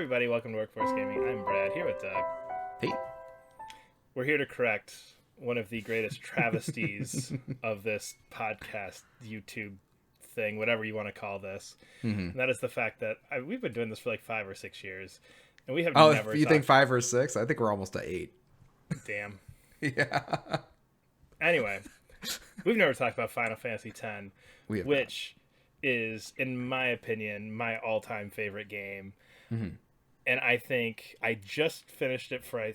everybody, welcome to Workforce Gaming. I'm Brad, here with Doug. Hey. We're here to correct one of the greatest travesties of this podcast, YouTube thing, whatever you want to call this. And that is the fact that we've been doing this for like 5 or 6 years, and we have never you think 5 or 6? I think we're almost at 8. Damn. Yeah. Anyway, we've never talked about Final Fantasy X, which is, in my opinion, my all-time favorite game. And I think I just finished it for, I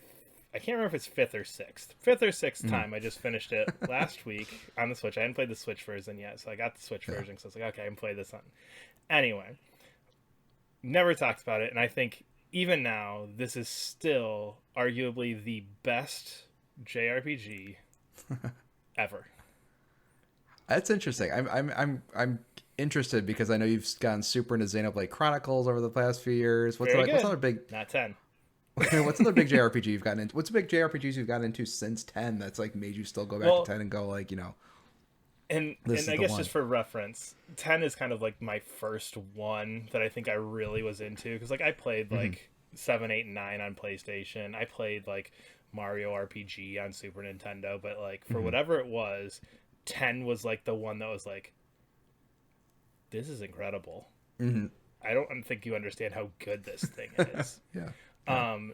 can't remember if it's 5th or 6th time. I just finished it last week on the Switch. I hadn't played the Switch version yet, so I got the Switch version, so I was like, okay, I can play this on. Anyway, never talked about it, and I think even now, this is still arguably the best JRPG ever. That's interesting. I'm interested because I know you've gotten super into Xenoblade Chronicles over the past few years. What's another big? Not 10. What's another big JRPG you've gotten into? What's a big JRPGs you've gotten into since 10 that's like made you still go back to 10 and go like, And I guess just for reference, 10 is kind of like my first one that I think I really was into, because like I played like 7, 8, and 9 on PlayStation. I played like Mario RPG on Super Nintendo, but like for whatever it was, 10 was like the one that was like, this is incredible. I don't think you understand how good this thing is.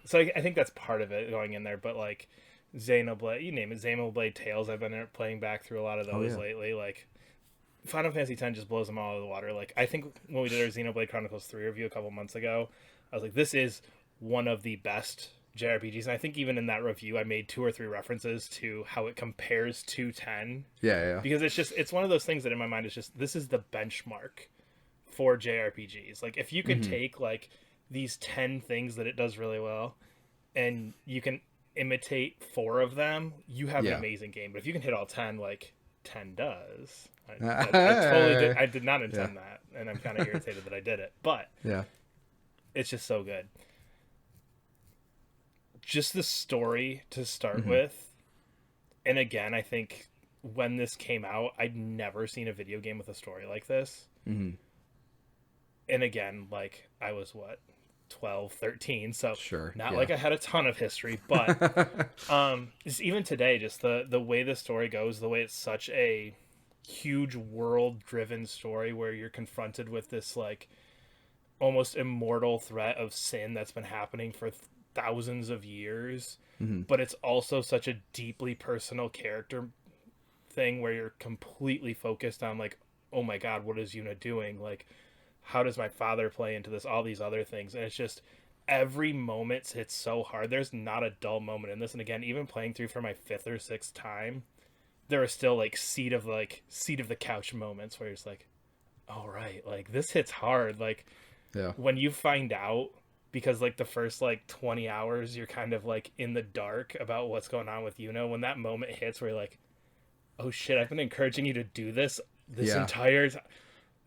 So I think that's part of it going in there, but like Xenoblade, you name it, Xenoblade Tales, I've been playing back through a lot of those lately. Like Final Fantasy X just blows them all out of the water. Like I think when we did our Xenoblade Chronicles 3 review a couple months ago, I was like, this is one of the best JRPGs. And I think even in that review, I made 2 or 3 references to how it compares to 10. Yeah. Because it's one of those things that in my mind is just, this is the benchmark for JRPGs. Like if you can take like these 10 things that it does really well and you can imitate 4 of them, you have an amazing game. But if you can hit all 10 like 10 does, I did not intend that, and I'm kind of irritated that I did it, but it's just so good. Just the story to start with, and again, I think when this came out, I'd never seen a video game with a story like this. And again, like I was 12, 13, so not like I had a ton of history, but just even today, just the way the story goes, the way it's such a huge world driven story where you're confronted with this like almost immortal threat of sin that's been happening for thousands of years, but it's also such a deeply personal character thing where you're completely focused on like, oh my god, what is Yuna doing? Like, how does my father play into this? All these other things. And it's just every moment hits so hard. There's not a dull moment in this. And again, even playing through for my 5th or 6th time, there are still like seat of the couch moments where it's like, all right, like this hits hard. Like when you find out, because like the first like 20 hours, you're kind of like in the dark about what's going on with Yuna. When that moment hits where you're like, oh shit, I've been encouraging you to do this entire time.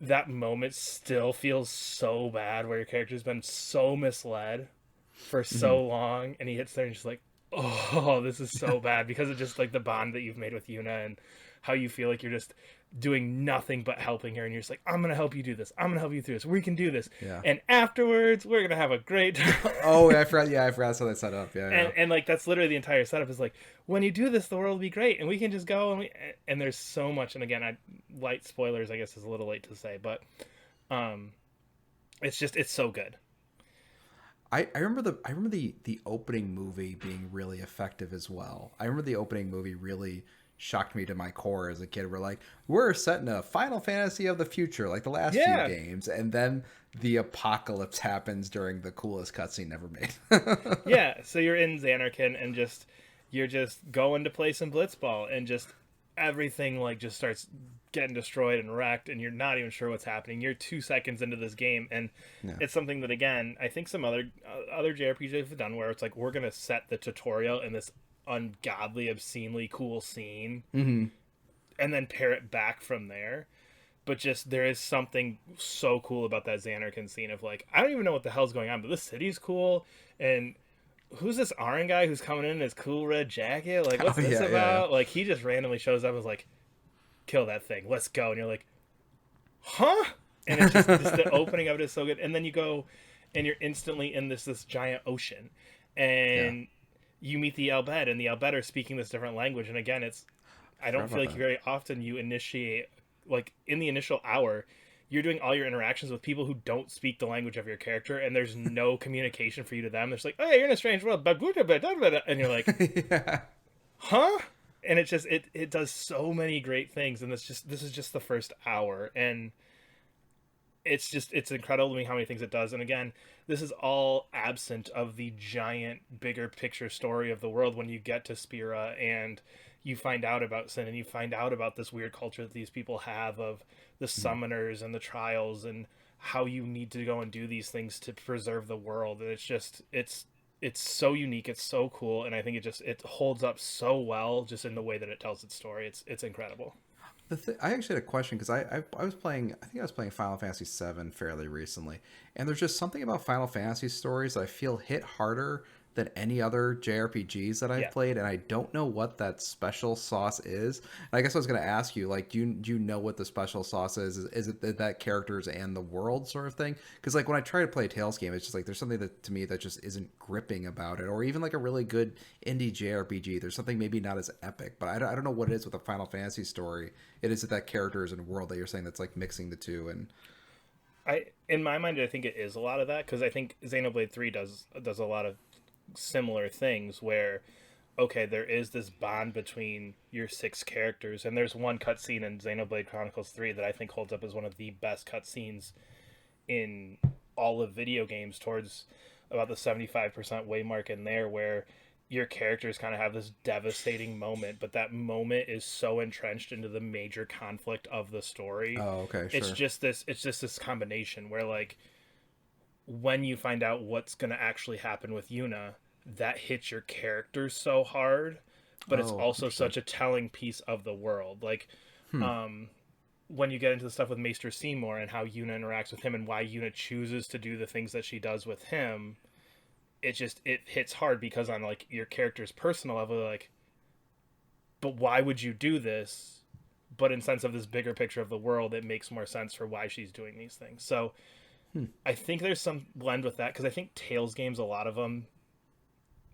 That moment still feels so bad where your character's been so misled for so long, and he hits there and just like, oh, this is so bad, because of just like the bond that you've made with Yuna and how you feel like you're just doing nothing but helping her, and you're just like, I'm gonna help you do this, I'm gonna help you through this, we can do this, and afterwards we're gonna have a great time. I forgot how they set up. And like that's literally the entire setup is like, when you do this, the world will be great, and we can just go and there's so much. And again, light spoilers, I guess, is a little late to say, but it's so good. I remember the opening movie being really effective as well. I remember the opening movie really shocked me to my core as a kid. We're like, we're set in a Final Fantasy of the future, like the last few games, and then the apocalypse happens during the coolest cutscene ever made. So you're in Xanarkand and you're just going to play some blitzball, and just everything like just starts getting destroyed and wrecked, and you're not even sure what's happening. You're 2 seconds into this game, and it's something that, again, I think some other JRPGs have done where it's like, we're gonna set the tutorial in this ungodly, obscenely cool scene, and then pair it back from there. But just there is something so cool about that Xanarkand scene of like, I don't even know what the hell's going on, but this city's cool, and who's this Arin guy who's coming in his cool red jacket? Like, what's this about? Like, he just randomly shows up and is like, kill that thing, let's go. And you're like, huh? And it's just the opening of it is so good. And then you go and you're instantly in this giant ocean, Yeah. and you meet the Albed, and the Albed are speaking this different language. And again, I Forgot don't feel about like that. very often you initiate, like in the initial hour, you're doing all your interactions with people who don't speak the language of your character, and there's no communication for you to them. There's like, oh yeah, you're in a strange world, and you're like, Yeah. huh? And it does so many great things, and this is just the first hour, and it's incredible to me how many things it does. And again, this is all absent of the giant bigger picture story of the world when you get to Spira and you find out about Sin, and you find out about this weird culture that these people have of the Mhm. summoners and the trials, and how you need to go and do these things to preserve the world. And it's so unique, it's so cool, and I think it holds up so well just in the way that it tells its story. It's incredible. I actually had a question because I was playing, I think I was playing Final Fantasy VII fairly recently, and there's just something about Final Fantasy stories that I feel hit harder than any other JRPGs that I've Yeah. played, and I don't know what that special sauce is. And I guess I was going to ask you, like, do you know what the special sauce is? Is it that characters and the world sort of thing? Because like when I try to play a Tales game, it's just like there's something that to me that just isn't gripping about it, or even like a really good indie JRPG. There's something maybe not as epic, but I don't know what it is with a Final Fantasy story. It is that characters and world that you're saying that's like mixing the two, and In my mind, I think it is a lot of that, because I think Xenoblade 3 does a lot of similar things where, okay, there is this bond between your six characters, and there's one cutscene in Xenoblade Chronicles 3 that I think holds up as one of the best cutscenes in all of video games, towards about the 75% way mark in there, where your characters kind of have this devastating moment, but that moment is so entrenched into the major conflict of the story. oh, okay, sure. It's just this combination where, like, when you find out what's going to actually happen with Yuna, that hits your characters so hard, but it's Oh, also interesting. such a telling piece of the world. Like, Hmm. um, when you get into the stuff with Maester Seymour and how Yuna interacts with him and why Yuna chooses to do the things that she does with him, it hits hard, because on like your character's personal level, like, but why would you do this? But in sense of this bigger picture of the world, it makes more sense for why she's doing these things. So Hmm. I think there's some blend with that, because I think Tales games, a lot of them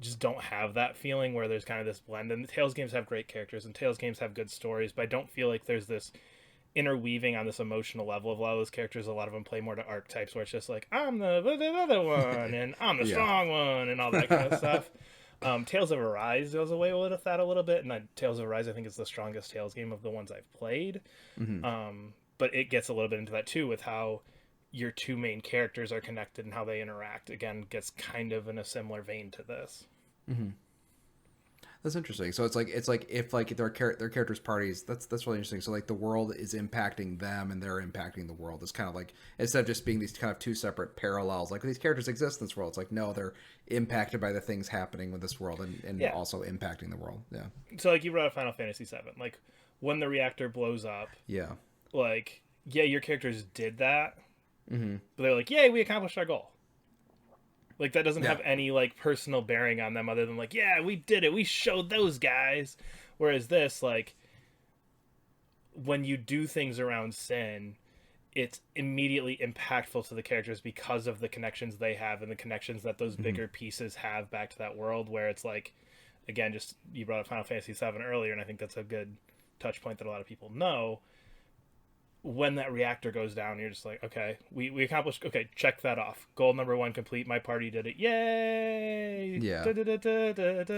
just don't have that feeling where there's kind of this blend. And the Tales games have great characters and Tales games have good stories, but I don't feel like there's this interweaving on this emotional level of a lot of those characters. A lot of them play more to archetypes where it's just like, I'm the other one and I'm the Yeah. strong one and all that kind of stuff. Tales of Arise goes away with that a little bit, and Tales of Arise I think is the strongest Tales game of the ones I've played. Hmm. But it gets a little bit into that too, with how your two main characters are connected and how they interact. Again, gets kind of in a similar vein to this. Hmm. That's interesting. So it's like if like their characters' parties. That's really interesting. So like the world is impacting them and they're impacting the world. It's kind of like, instead of just being these kind of two separate parallels, like these characters exist in this world. It's like no, they're impacted by the things happening with this world and Yeah. also impacting the world. Yeah. So like you brought up Final Fantasy VII, like when the reactor blows up, Yeah. like yeah, your characters did that, Hmm. but they're like, yay, we accomplished our goal. Like that doesn't Yeah. have any like personal bearing on them other than like, yeah, we did it, we showed those guys. Whereas this, like, when you do things around Sin, it's immediately impactful to the characters because of the connections they have and the connections that those Hmm. bigger pieces have back to that world. Where it's like, again, just you brought up Final Fantasy VII earlier, and I think that's a good touch point that a lot of people know. When that reactor goes down, you're just like, okay, we accomplished. Okay, check that off. Goal number one complete. My party did it. Yay! Yeah.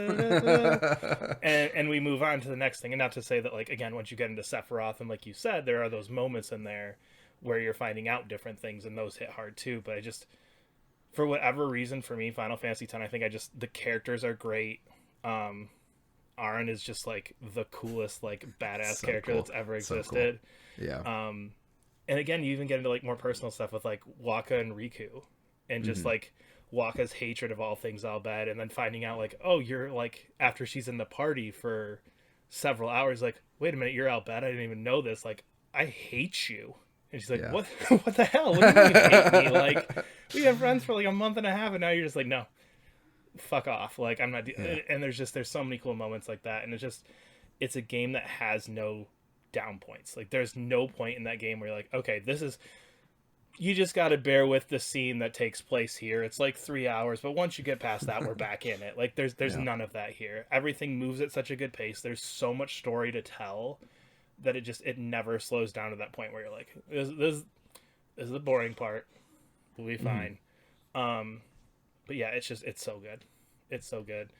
Da-da-da-da-da-da-da-da. And we move on to the next thing. And not to say that, like, again, once you get into Sephiroth and like you said, there are those moments in there where you're finding out different things, and those hit hard too. But I just, for whatever reason, for me, Final Fantasy X, I think the characters are great. Um, Aaron is just like the coolest, like badass So character cool. that's ever So cool. existed. Yeah. Um, and again, you even get into like more personal stuff with like Waka and Riku, and just Hmm. like Waka's hatred of all things all bad, and then finding out like, oh, you're like, after she's in the party for several hours, like, wait a minute, you're Albed. I didn't even know this. Like, I hate you. And she's like, Yeah. what? What the hell? What do you mean you hate me? Like, we have friends for like a month and a half, and now you're just like, no, fuck off. Like, I'm not. Yeah. And there's so many cool moments like that, and it's a game that has no down points. Like, there's no point in that game where you're like, okay, this is You just got to bear with the scene that takes place here. It's like 3 hours, but once you get past that, we're back in it. Like there's Yeah. none of that here. Everything moves at such a good pace. There's so much story to tell that it never slows down to that point where you're like, this is the boring part. We'll be fine. But yeah, it's so good. It's so good.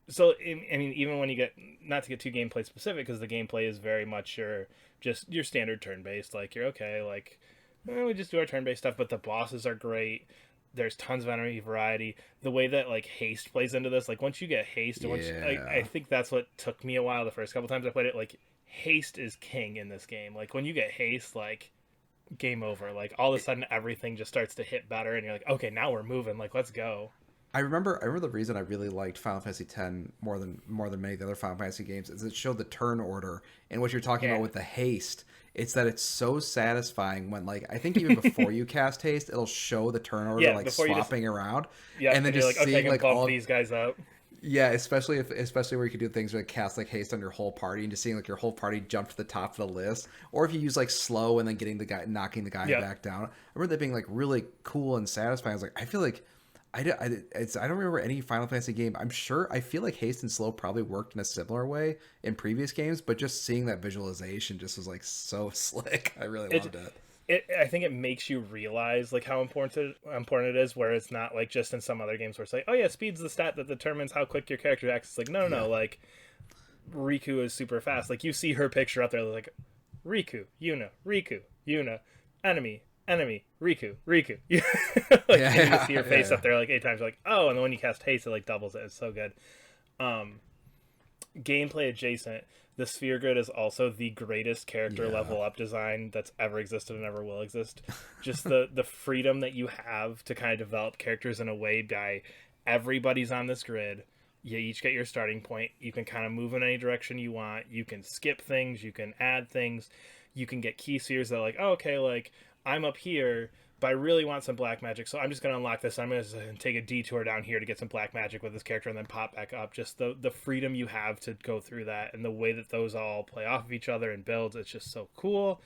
So I mean, even when you get, not to get too gameplay specific, because the gameplay is very much your standard turn based. Like you're okay, like we just do our turn based stuff. But the bosses are great. There's tons of enemy variety. The way that like haste plays into this, like once you get haste, I think that's what took me a while. The first couple times I played it, like haste is king in this game. Like when you get haste, like game over. Like all of a sudden everything just starts to hit better, and you're like, okay, now we're moving. Like let's go. I remember the reason I really liked Final Fantasy X more than many of the other Final Fantasy games is it showed the turn order, and what you're talking about with the haste. It's that it's so satisfying when, like, I think even before you cast haste, it'll show the turn order like swapping around, and then just like, seeing okay, like bump all these guys up. Yeah, especially where you could do things like cast like haste on your whole party and just seeing like your whole party jump to the top of the list, or if you use like slow and then knocking the guy back down. I remember that being like really cool and satisfying. I was like, I feel like I don't remember any Final Fantasy game. I feel like haste and slow probably worked in a similar way in previous games, but just seeing that visualization just was like so slick. I really loved it. I think it makes you realize like how important it is, where it's not like just in some other games where it's like, oh yeah, speed's the stat that determines how quick your character acts. It's like no, like Riku is super fast. Like you see her picture out there, like Riku, Yuna, enemy, Riku. Like you see your face up there like 8 times. You're like, oh, and then when you cast haste, it like doubles it. It's so good. Gameplay adjacent, the sphere grid is also the greatest character level up design that's ever existed and ever will exist. Just the freedom that you have to kind of develop characters in a way by everybody's on this grid. You each get your starting point. You can kind of move in any direction you want. You can skip things. You can add things. You can get key spheres that are like, oh, okay, like I'm up here, but I really want some black magic, so I'm just going to unlock this. I'm going to take a detour down here to get some black magic with this character and then pop back up. Just the freedom you have to go through that, and the way that those all play off of each other and builds, it's just so cool.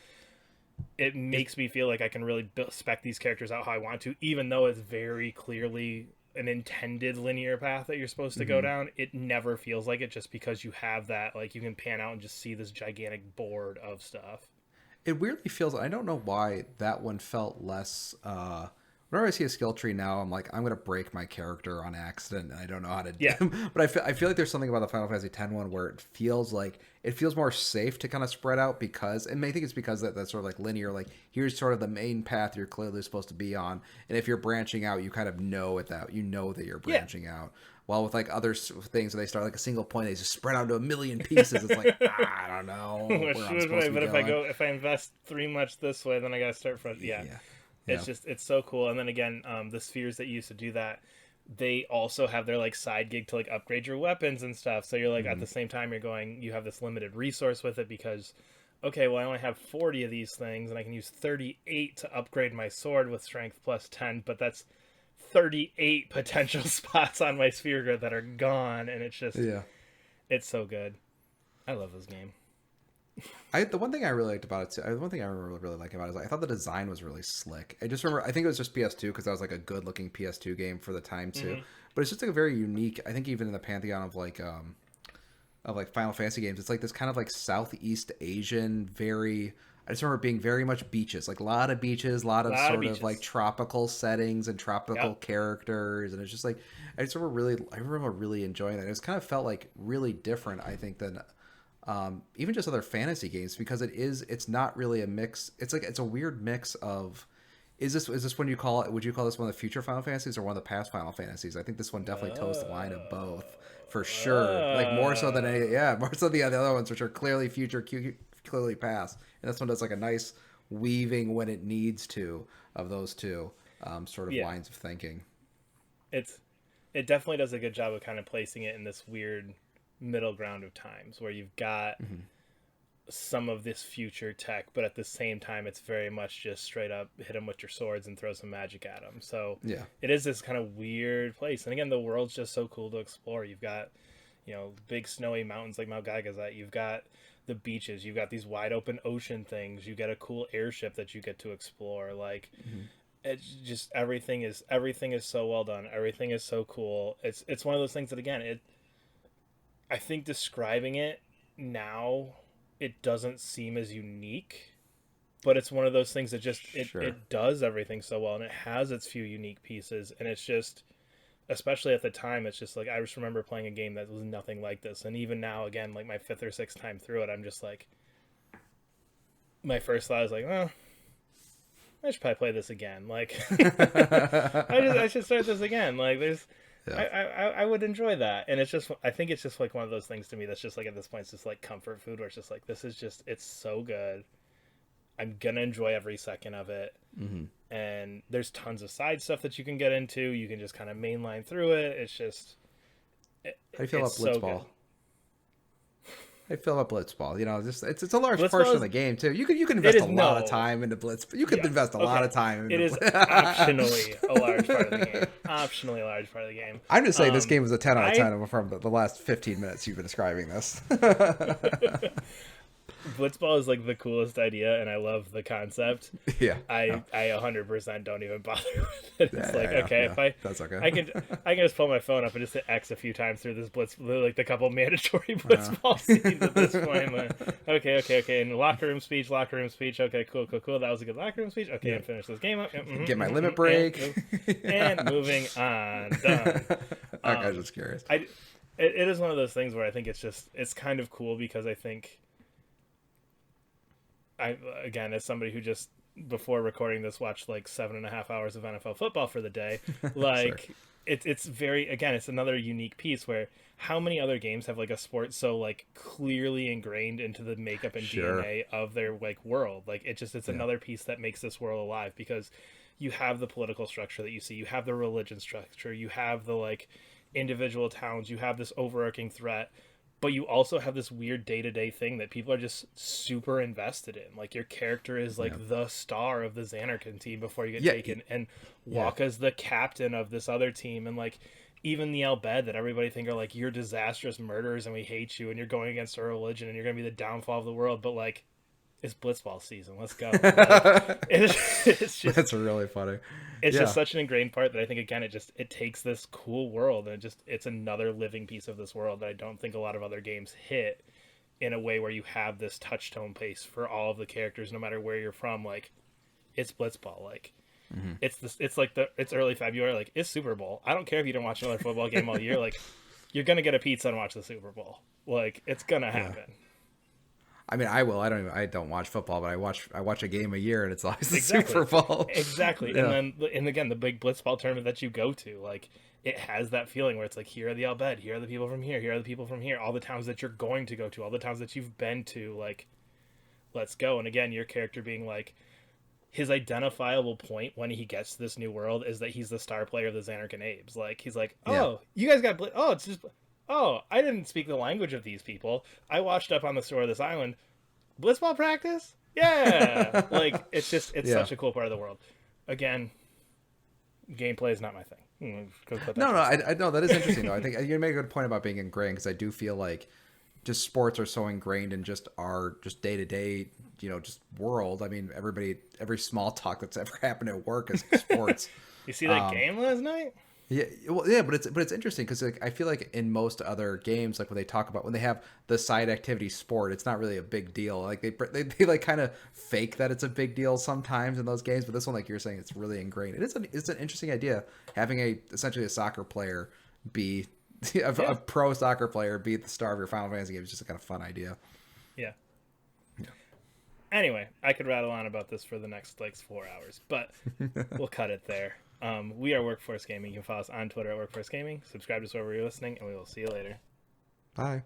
It makes me feel like I can really spec these characters out how I want to, even though it's very clearly an intended linear path that you're supposed to go down. It never feels like it, just because you have that, like you can pan out and just see this gigantic board of stuff. It weirdly feels, I don't know why that one felt less, whenever I see a skill tree now, I'm like, I'm going to break my character on accident, and I don't know how to do it. But I feel like there's something about the Final Fantasy X one where it feels more safe to kind of spread out, because, and I think it's because that's sort of like linear, like here's sort of the main path you're clearly supposed to be on, and if you're branching out, you kind of know that you're branching out. While with like other things where they start like a single point, they just spread out into a million pieces. It's like, I don't know where I'm supposed to be going. If I invest 3 much this way, then I got to start from It's so cool. And then again, the spheres that used to do that, they also have their like side gig to like upgrade your weapons and stuff. So you're like at the same time you have this limited resource with it, because okay, well I only have 40 of these things and I can use 38 to upgrade my sword with strength plus 10, but that's 38 potential spots on my sphere grid that are gone, and it's just it's so good. I love this game. The one thing I really liked about it too, the one thing I remember really liking about it is I thought the design was really slick. I just remember, I think it was just PS2 because that was like a good looking PS2 game for the time too. But it's just like a very unique, I think even in the pantheon of like Final Fantasy games, it's like this kind of like Southeast Asian, I just remember being very much beaches, like a lot of beaches, a lot of sort of like tropical settings and tropical characters, and it's just like I remember really enjoying that. It just kind of felt like really different, I think, than even just other fantasy games, because it's not really a mix. It's like it's a weird mix of is this when you call it? Would you call this one of the future Final Fantasies or one of the past Final Fantasies? I think this one definitely toes the line of both for sure. Like more so than more so than the other ones, which are clearly future, clearly past. And this one does like a nice weaving when it needs to of those two sort of lines of thinking. It definitely does a good job of kind of placing it in this weird middle ground of times where you've got some of this future tech, but at the same time it's very much just straight up hit them with your swords and throw some magic at them. So it is this kind of weird place, and again the world's just so cool to explore. You've got big snowy mountains like Mount Gagazet. You've got the beaches. You've got these wide open ocean things. You get a cool airship that you get to explore. Like, it's just everything is so well done. Everything is so cool. It's one of those things that, again, I think describing it now, it doesn't seem as unique, but it's one of those things that just it does everything so well, and it has its few unique pieces, and it's just, especially at the time, it's just like, I just remember playing a game that was nothing like this. And even now, again, like my 5th or 6th time through it, I'm just like, my first thought is like, well, I should probably play this again. Like, I should start this again. Like, I would enjoy that. And it's just, I think it's just like one of those things to me that's just like, at this point, it's just like comfort food, where it's just like, this is just, it's so good. I'm gonna enjoy every second of it. And there's tons of side stuff that you can get into. You can just kind of mainline through it. It's just, how do you feel about Blitzball? I feel about Blitzball. You know, just it's a large portion of the game too. You can invest a lot of time into Blitz. You could invest a lot of time. It is optionally a large part of the game. Optionally a large part of the game. I'm just saying this game was a 10 out of 10 from the last 15 minutes you've been describing this. Blitzball is like the coolest idea, and I love the concept. Yeah, I 100% don't even bother with it. It's that's okay. I can just pull my phone up and just hit X a few times through this like the couple mandatory Blitzball scenes at this point. Like, okay, and locker room speech. Okay, cool. That was a good locker room speech. Okay, and finish this game up. Get my limit break. And moving on. Done. I was just curious. It is one of those things where I think it's kind of cool, because I think, again, as somebody who just, before recording this, watched like 7.5 hours of NFL football for the day, like it's very, again, it's another unique piece where how many other games have like a sport so like clearly ingrained into the makeup and DNA of their like world. Like it's another piece that makes this world alive, because you have the political structure that you see, you have the religion structure, you have the like individual towns, you have this overarching threat, but you also have this weird day-to-day thing that people are just super invested in. Like, your character is like the star of the Xanarkin team before you get taken, and Waka's the captain of this other team, and like even the Al-Bed that everybody think are like, you're disastrous murderers and we hate you and you're going against our religion and you're gonna be the downfall of the world, but like, it's Blitzball season, let's go. Like, it's just, that's really funny. It's just such an ingrained part that I think, again, it takes this cool world, and it's another living piece of this world that I don't think a lot of other games hit in a way where you have this touch-tone pace for all of the characters, no matter where you're from. Like, it's Blitzball. Like, it's early February. Like, it's Super Bowl. I don't care if you don't watch another football game all year. Like, you're gonna get a pizza and watch the Super Bowl. Like, it's gonna happen. I mean, I will. I don't watch football, but I watch a game a year, and it's always the Super Bowl. Exactly. And again, the big Blitzball tournament that you go to, like, it has that feeling where it's like, here are the Al-Bed, here are the people from here, here are the people from here, all the towns that you're going to go to, all the towns that you've been to, like, let's go. And again, your character being like, his identifiable point when he gets to this new world is that he's the star player of the Xanarkin Abes. Like, he's like, you guys got it's just... Oh, I didn't speak the language of these people. I washed up on the shore of this island. Blitzball practice? Yeah! Like, it's such a cool part of the world. Again, gameplay is not my thing. I know, that is interesting, though. I think you make a good point about being ingrained, because I do feel like just sports are so ingrained in just our just day-to-day, just world. I mean, every small talk that's ever happened at work is sports. You see that game last night? But it's interesting, because like, I feel like in most other games, like when they have the side activity sport, it's not really a big deal. Like they like kind of fake that it's a big deal sometimes in those games, but this one, like you're saying, it's really ingrained. It's an interesting idea, having essentially a soccer player be a pro soccer player be the star of your Final Fantasy game. It's just a kind of fun idea. Yeah. Anyway, I could rattle on about this for the next 4 hours, but we'll cut it there. We are Workforce Gaming. You can follow us on Twitter at Workforce Gaming. Subscribe to us wherever you're listening, and we will see you later. Bye.